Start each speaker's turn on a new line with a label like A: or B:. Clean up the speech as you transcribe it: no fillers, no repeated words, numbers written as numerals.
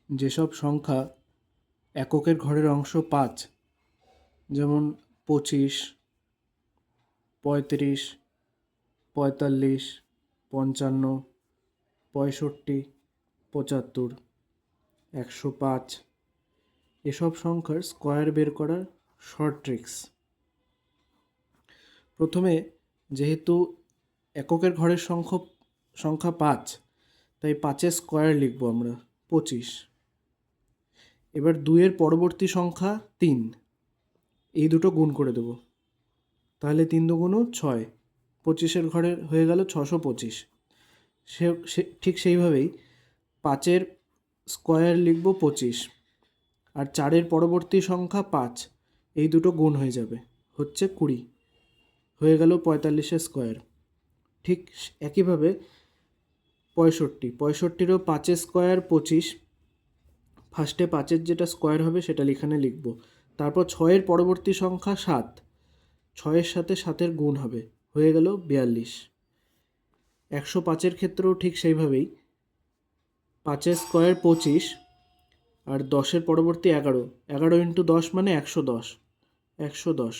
A: যেসব সংখ্যা এককের ঘরের অংশ 5, যেমন 25, 35, 45, 55, 65, 75, 105, এসব সংখ্যার স্কোয়ার বের করার শর্ট ট্রিক্স। প্রথমে যেহেতু এককের ঘরের সংখ্যা 5, তাই 5-এর স্কোয়ার লিখব আমরা 25। এবার 2-এর পরবর্তী সংখ্যা 3, এই দুটো গুণ করে দেব, তাহলে 3 দুগুণ 6, 25-এর ঘরে হয়ে গেল 625। ঠিক সেইভাবেই 5-এর স্কোয়ার লিখব 25, আর 4-এর পরবর্তী সংখ্যা 5, এই দুটো গুণ হয়ে যাবে, হচ্ছে 20, হয়ে গেল 45-এর স্কোয়ার। ঠিক একইভাবে 65-এরও 5-এর স্কোয়ার 25, ফার্স্টে 5-এর যেটা স্কোয়ার হবে সেটা এখানে লিখব, তারপর 6-এর পরবর্তী সংখ্যা 7, 6-এর সাথে 7-এর গুণ হবে, হয়ে গেল 42। 105-এর ক্ষেত্রেও ঠিক সেইভাবেই 5-এর স্কোয়ার 25, আর 10-এর পরবর্তী 11, 11 × 10 মানে 110, 110।